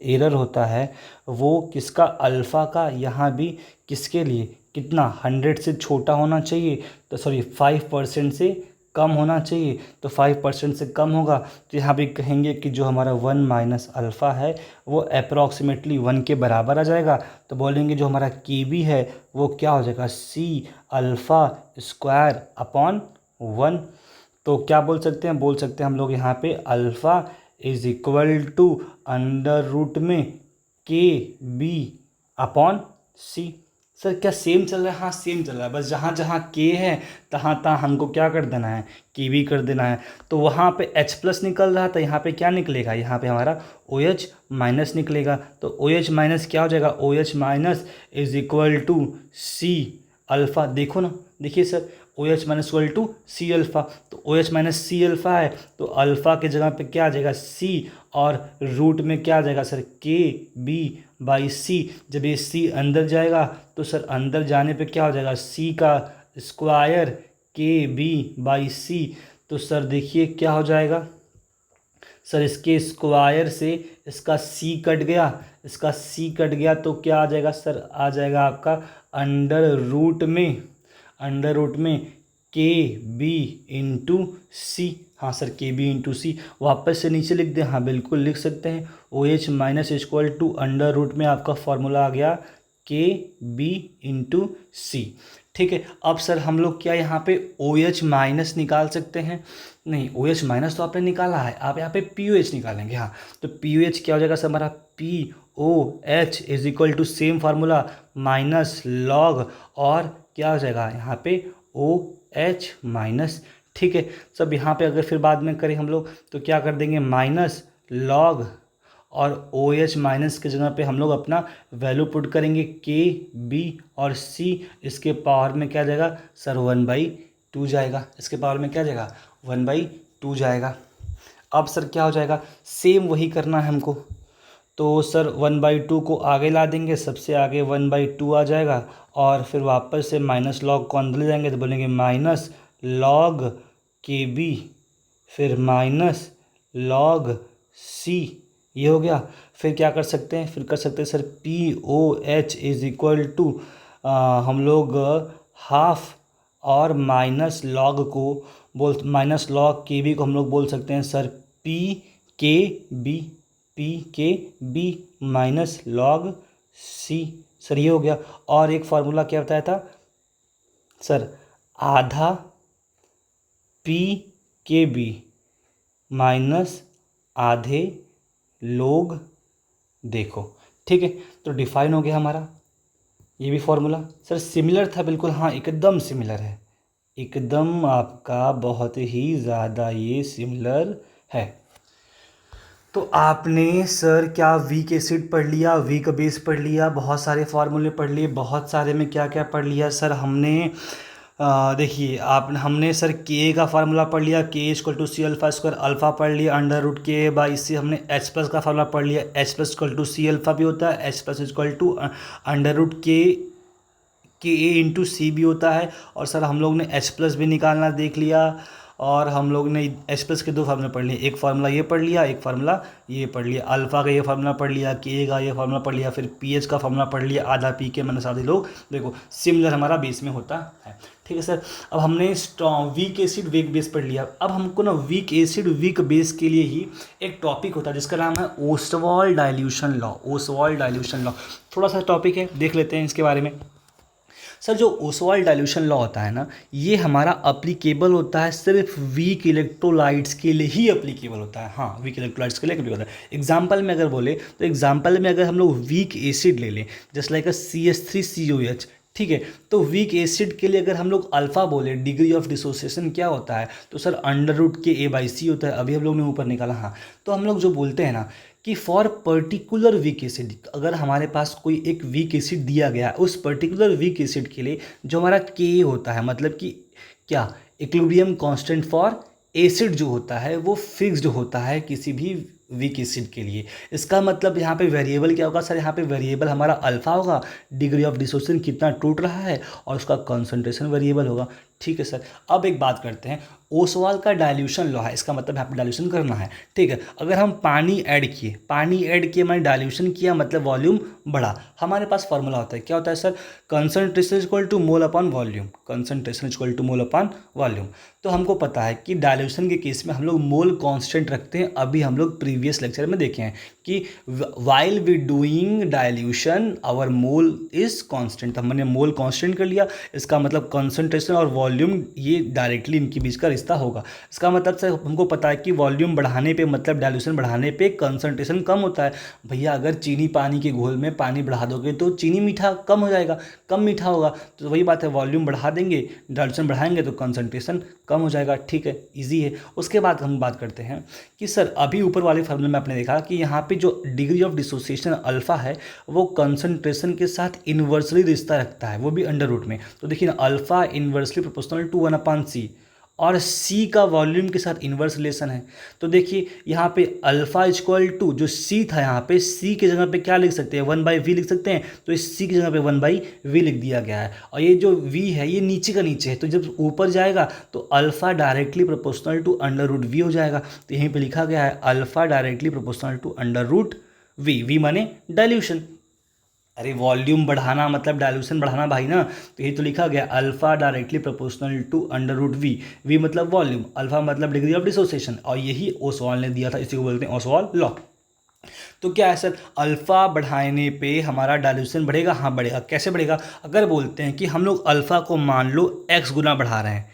एरर होता है वो किसका, अल्फ़ा का, यहाँ भी किसके लिए, कितना 100 से छोटा होना चाहिए, तो सॉरी 5% से कम होना चाहिए, तो 5% से कम होगा तो यहाँ भी कहेंगे कि जो हमारा वन माइनस अल्फ़ा है वो अप्रॉक्सीमेटली वन के बराबर आ जाएगा। तो बोलेंगे जो हमारा के बी है वो क्या हो जाएगा, C alpha square upon one. तो क्या बोल सकते हैं, बोल सकते हैं हम लोग यहाँ पे alpha is equal to under root में K B upon C. Sir क्या सेम चल रहा है, हाँ सेम चल रहा है, बस जहाँ जहाँ के है तहाँ तहाँ हमको क्या कर देना है, के बी कर देना है। तो वहाँ पे एच प्लस निकल रहा था, यहाँ पे क्या निकलेगा, यहाँ पे हमारा ओ एच माइनस निकलेगा। तो ओ एच माइनस क्या हो जाएगा, O H minus is equal to C alpha. देखो ना, देखिए sir O H minus equal to C alpha, तो O H minus C alpha है तो अल्फ़ा के जगह पे क्या आ जाएगा, सी, और रूट में क्या आ जाएगा सर, के बी बाई सी। जब ये सी अंदर जाएगा तो सर अंदर जाने पे क्या हो जाएगा, सी का स्क्वायर के बी बाई सी। तो सर देखिए क्या हो जाएगा सर इसके स्क्वायर से इसका सी कट गया, इसका सी कट गया तो क्या आ जाएगा सर, आ जाएगा आपका अंडर रूट में के बी इंटू सी। हाँ सर के बी इंटू सी, वापस से नीचे लिख दें, हाँ बिल्कुल लिख सकते हैं। O H minus equal to under root में आपका फॉर्मूला आ गया के बी इंटू सी। ठीक है, अब सर हम लोग क्या यहाँ पे ओ एच माइनस निकाल सकते हैं? नहीं, ओ एच माइनस तो आपने निकाला है, आप यहाँ पे पी ओ एच निकालेंगे। हाँ तो पी ओ एच क्या हो जाएगा सर हमारा, P O H is equal to same formula minus log, और क्या हो जाएगा यहाँ पे ओ एच माइनस। ठीक है, सब यहाँ पे अगर फिर बाद में करें हम लोग तो क्या कर देंगे, माइनस लॉग और ओ एच माइनस की जगह पे हम लोग अपना वैल्यू पुट करेंगे के बी और सी। इसके पावर में क्या जाएगा सर 1/2 जाएगा, इसके पावर में क्या जाएगा 1/2 जाएगा। अब सर क्या हो जाएगा, सेम वही करना है हमको, तो सर 1/2 को आगे ला देंगे, सबसे आगे 1/2 आ जाएगा, और फिर वापस से माइनस लॉग को अंदर ले जाएंगे तो बोलेंगे माइनस लॉग के बी फिर माइनस लॉग सी, ये हो गया। फिर क्या कर सकते हैं, फिर कर सकते हैं sir P O H is equal to हम लोग हाफ और माइनस लॉग को माइनस लॉग के बी को हम लोग बोल सकते हैं sir P K B minus log C. Sir ये हो गया। और एक फार्मूला क्या बताया था सर, आधा पी के बी माइनस आधे लोग देखो। ठीक है, तो डिफाइन हो गया हमारा ये भी फॉर्मूला। सर सिमिलर था बिल्कुल, हाँ एकदम सिमिलर है, एकदम आपका बहुत ही ज़्यादा ये सिमिलर है। तो आपने सर क्या वीक एसिड पढ़ लिया, वीक बेस पढ़ लिया, बहुत सारे फार्मूले पढ़ लिए, बहुत सारे में क्या क्या पढ़ लिया सर हमने। देखिए हमने सर के का फार्मूला पढ़ लिया, K equal to C alpha square, alpha पढ़ लिया under root K by C. हमने एच प्लस का फार्मूला पढ़ लिया, H plus equal to C alpha भी होता है, H plus equal to under root K A into सी भी होता है। और सर हम लोग ने एच प्लस भी निकालना देख लिया, और हम लोग ने एच प्लस के 2 फार्मूला पढ़ लिए, एक फार्मूला ये पढ़ लिया, एक फार्मूला ये पढ़ लिया, अल्फा का ये फार्मूला पढ़ लिया, के का ये फार्मूला पढ़ लिया, फिर पी एच का फार्मूला पढ़ लिया, आधा पी के माइनस आधे लोग देखो, सिमिलर हमारा बेस में होता है। ठीक है सर, अब हमने वीक एसिड वीक बेस पढ़ लिया। अब हमको ना वीक एसिड वीक बेस के लिए ही एक टॉपिक होता है जिसका नाम है Oswald dilution law. Oswald dilution law थोड़ा सा टॉपिक है, देख लेते हैं इसके बारे में। सर जो ओस्वाल्ड डाइल्यूशन लॉ होता है ना, ये हमारा अप्लीकेबल होता है सिर्फ वीक इलेक्ट्रोलाइट्स के लिए ही अप्लीकेबल होता है। हाँ वीक इलेक्ट्रोलाइट्स के लिए अप्लीकेबल होता है। एग्जाम्पल में अगर बोले तो एग्जाम्पल में अगर हम लोग वीक एसिड ले लें जस्ट लाइक CH3COH, ठीक है, तो वीक एसिड के लिए अगर हम लोग अल्फा बोले, डिग्री ऑफ डिसोसिएशन क्या होता है, तो सर अंडर रूट के A/C होता है, अभी हम लोग ने ऊपर निकाला। हाँ तो हम लोग जो बोलते हैं ना कि फॉर पर्टिकुलर वीक एसिड, अगर हमारे पास कोई एक वीक एसिड दिया गया है, उस पर्टिकुलर वीक एसिड के लिए जो हमारा K होता है, मतलब कि क्या इक्विलिब्रियम कांस्टेंट फॉर एसिड जो होता है वो फिक्स्ड होता है किसी भी वीक एसिड के लिए। इसका मतलब यहाँ पे वेरिएबल क्या होगा सर, यहाँ पे वेरिएबल हमारा अल्फा होगा, डिग्री ऑफ डिसोसिएशन कितना टूट रहा है, और उसका कंसंट्रेशन वेरिएबल होगा। ठीक है सर, अब एक बात करते हैं, ओसवाल का डाइल्यूशन लॉ है, इसका मतलब यहाँ पे डाइल्यूशन करना है। ठीक है, अगर हम पानी ऐड किए मैंने डाइल्यूशन किया मतलब वॉल्यूम बढ़ा, हमारे पास फॉर्मूला होता है, क्या होता है sir, concentration equal to mole upon volume, concentration equal to mole upon volume. तो हमको पता है कि डाइल्यूशन के केस में हम लोग मोल कांस्टेंट रखते हैं। अभी हम लोग प्रीवियस लेक्चर में देखे हैं कि while we doing dilution our mole is constant, हमने मोल कांस्टेंट कर लिया, इसका मतलब कंसंट्रेशन और वॉल्यूम ये डायरेक्टली इनके बीच का रिश्ता होगा। इसका मतलब सर हमको पता है कि वॉल्यूम बढ़ाने पे मतलब डाइल्यूशन बढ़ाने पे कंसंट्रेशन कम होता है। भैया अगर चीनी पानी के घोल में पानी बढ़ा दोगे तो चीनी मीठा कम हो जाएगा, कम मीठा होगा, तो वही बात है, वॉल्यूम बढ़ा देंगे, डाइल्यूशन बढ़ाएंगे तो कंसंट्रेशन कम हो जाएगा। ठीक है, ईजी है। उसके बाद हम बात करते हैं कि सर अभी ऊपर वाले फार्मूले में आपने देखा कि यहाँ पे जो डिग्री ऑफ डिसोसिएशन अल्फा है वो कंसंट्रेशन के साथ इन्वर्सली रिश्ता रखता है, वो भी अंडर रूट में। तो देखिए ना, alpha inversely proportional to 1/C, और सी का वॉल्यूम के साथ इन्वर्स रिलेशन है। तो देखिए यहाँ पे अल्फा इक्वल टू जो सी था, यहाँ पे सी की जगह पे क्या लिख सकते हैं, 1/v लिख सकते हैं। तो इस सी की जगह पे 1/v लिख दिया गया है। और ये जो v है ये नीचे का नीचे है, तो जब ऊपर जाएगा तो alpha directly proportional to √v हो जाएगा। तो यहीं पे लिखा गया है alpha directly proportional to √v। v माने डाइल्यूशन। अरे वॉल्यूम बढ़ाना मतलब डाइल्यूशन बढ़ाना भाई ना। तो ये तो लिखा गया alpha directly proportional to √v। v मतलब वॉल्यूम, अल्फा मतलब डिग्री ऑफ डिसोसिएशन, और यही ओसवाल ने दिया था, इसी को बोलते हैं ओसवाल लॉ। तो क्या है सर, अल्फा बढ़ाने पे हमारा डाइल्यूशन बढ़ेगा? हाँ बढ़ेगा। कैसे बढ़ेगा? अगर बोलते हैं कि हम लोग अल्फा को मान लो x गुना बढ़ा रहे हैं,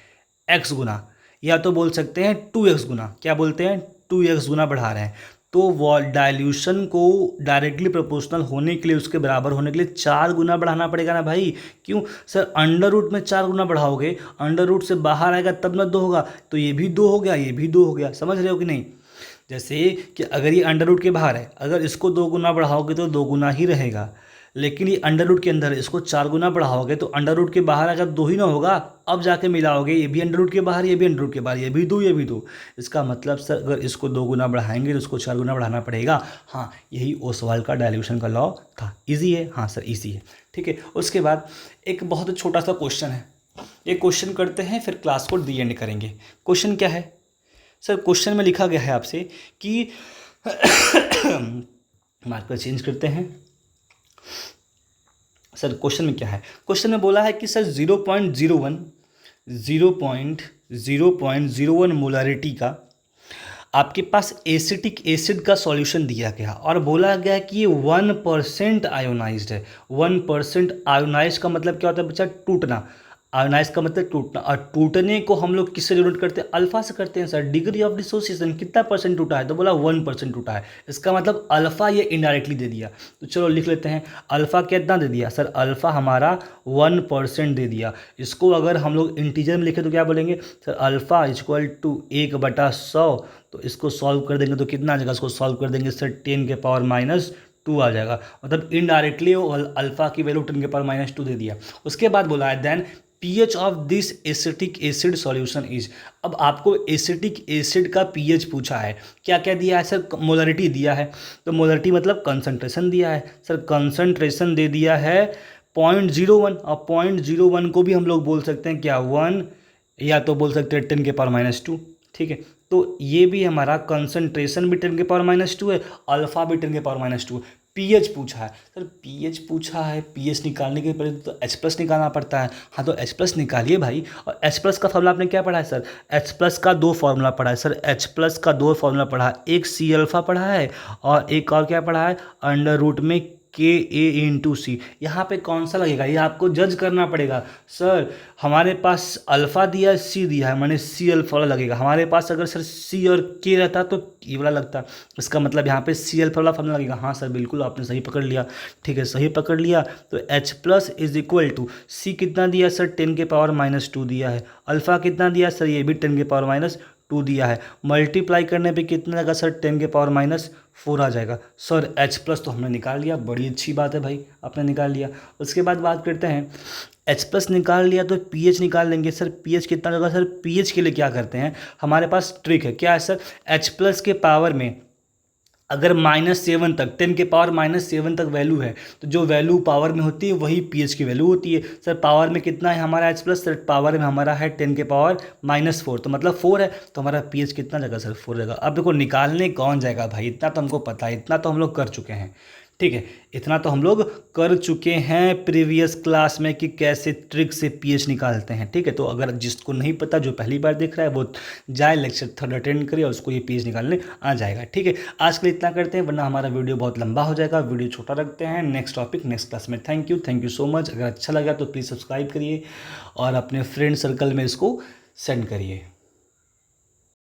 x गुना, या तो बोल सकते हैं 2x गुना। क्या बोलते हैं? 2x गुना बढ़ा रहे हैं। तो वॉल डाइल्यूशन को डायरेक्टली प्रोपोर्शनल होने के लिए, उसके बराबर होने के लिए 4 गुना बढ़ाना पड़ेगा ना भाई। क्यों सर? अंडर रूट में 4 गुना बढ़ाओगे, अंडर रूट से बाहर आएगा तब ना 2 होगा। तो ये भी 2 हो गया, ये भी 2 हो गया। समझ रहे हो कि नहीं? जैसे कि अगर ये अंडर रूट के बाहर है, अगर इसको 2 गुना बढ़ाओगे तो 2 गुना ही रहेगा, लेकिन ये अंडर रूट के अंदर है, इसको 4 गुना बढ़ाओगे तो अंडर रूट के बाहर अगर 2 ही ना होगा, अब जाके मिलाओगे, ये भी अंडर रूट के बाहर, ये भी अंडर रूट के बाहर, ये भी 2, ये भी 2। इसका मतलब सर अगर इसको 2 गुना बढ़ाएंगे तो इसको 4 गुना बढ़ाना पड़ेगा। हाँ, यही ओसवाल का डाइल्यूशन का लॉ था। ईजी है? हाँ सर ईजी है। ठीक है, उसके बाद एक बहुत छोटा सा क्वेश्चन है, ये क्वेश्चन करते हैं फिर क्लास को दी एंड करेंगे। क्वेश्चन क्या है सर? क्वेश्चन में लिखा गया है आपसे कि मार्कर चेंज करते हैं। सर क्वेश्चन में क्या है? क्वेश्चन में बोला है कि सर 0.01 मोलारिटी का आपके पास एसिटिक एसिड का सॉल्यूशन दिया गया और बोला गया कि ये 1% आयोनाइज्ड है। 1% आयोनाइज्ड का मतलब क्या होता है बच्चा? टूटना। आयोनाइज का मतलब टूटना, और टूटने को हम लोग किससे डिनोट करते हैं? अल्फा से करते हैं सर। डिग्री ऑफ डिसोसिएशन कितना परसेंट टूटा है? तो बोला 1% टूटा है। इसका मतलब अल्फा ये इनडायरेक्टली दे दिया। तो चलो लिख लेते हैं, अल्फा कितना दे दिया सर? अल्फा हमारा 1% दे दिया। इसको अगर हम लोग इंटीजर में लिखे तो क्या बोलेंगे सर? Alpha equal to 1/100। तो इसको सॉल्व कर देंगे तो कितना आ जाएगा? इसको सॉल्व कर देंगे सर 10⁻⁻2 आ जाएगा। मतलब इनडायरेक्टली अल्फा की वैल्यू 10⁻⁻2 दे दिया। उसके बाद बोला है then pH of this acetic acid solution is. अब आपको एसिटिक एसिड का pH पूछा है। क्या क्या दिया है सर? मोलरिटी दिया है। तो मोलरिटी मतलब कंसंट्रेशन दिया है सर। कंसंट्रेशन दे दिया है 0.01, और 0.01 को भी हम लोग बोल सकते हैं क्या? 1, या तो बोल सकते हैं 10⁻⁻2। ठीक है, तो ये भी हमारा कंसंट्रेशन भी 10⁻⁻2 है, अल्फा भी 10⁻⁻2 है। पीएच पूछा है सर, पीएच पूछा है, पीएच निकालने के पहले तो H+ निकालना पड़ता है। हाँ तो H+ निकालिए भाई। और H+ का फॉर्मूला आपने क्या पढ़ा है सर? H+ का 2 फॉर्मूला पढ़ा है सर। H+ का 2 फॉर्मूला पढ़ा है, एक C अल्फा पढ़ा है और एक और क्या पढ़ा है? अंडर रूट में Ka/C। यहाँ पे कौन सा लगेगा ये आपको जज करना पड़ेगा। सर हमारे पास अल्फ़ा दिया है, C दिया है, माने C अल्फा वाला लगेगा। हमारे पास अगर सर C और K रहता तो ये वाला लगता। इसका मतलब यहाँ पे C अल्फा वाला फॉर्मूला लगेगा। हाँ सर बिल्कुल आपने सही पकड़ लिया। ठीक है, सही पकड़ लिया। तो H+ is equal to C कितना दिया सर? 10⁻⁻2 दिया है। अल्फ़ा कितना दिया सर? ये भी 10⁻⁻2 दिया है। मल्टीप्लाई करने पे कितना लगा सर? 10⁻⁴ आ जाएगा। सर H+ तो हमने निकाल लिया, बड़ी अच्छी बात है भाई, आपने निकाल लिया। उसके बाद बात करते हैं, H+ निकाल लिया तो pH निकाल लेंगे। सर pH कितना लगा सर? pH के लिए क्या करते हैं, हमारे पास ट्रिक है। क्या है सर? H+ के पावर में अगर -7 तक 10⁻⁻7 तक वैल्यू है तो जो वैल्यू पावर में होती है वही pH की वैल्यू होती है। सर पावर में कितना है हमारा H+? सर पावर में हमारा है 10⁻⁻4, तो मतलब 4 है। तो हमारा pH कितना जाएगा सर? 4 जाएगा। अब देखो निकालने कौन जाएगा भाई, इतना तो हमको पता है, इतना तो हम लोग कर चुके हैं। ठीक है, इतना तो हम लोग कर चुके हैं प्रीवियस क्लास में कि कैसे ट्रिक से pH निकालते हैं। ठीक है, तो अगर जिसको नहीं पता, जो पहली बार देख रहा है, वो जाए लेक्चर 3 अटेंड करे और उसको ये pH निकालने आ जाएगा। ठीक है, आज के लिए इतना करते हैं, वरना हमारा वीडियो बहुत लंबा हो जाएगा। वीडियो छोटा रखते हैं, नेक्स्ट टॉपिक नेक्स्ट क्लास में। Thank you so much. अगर अच्छा लगा तो प्लीज़ सब्सक्राइब करिए और अपने फ्रेंड सर्कल में इसको सेंड करिए।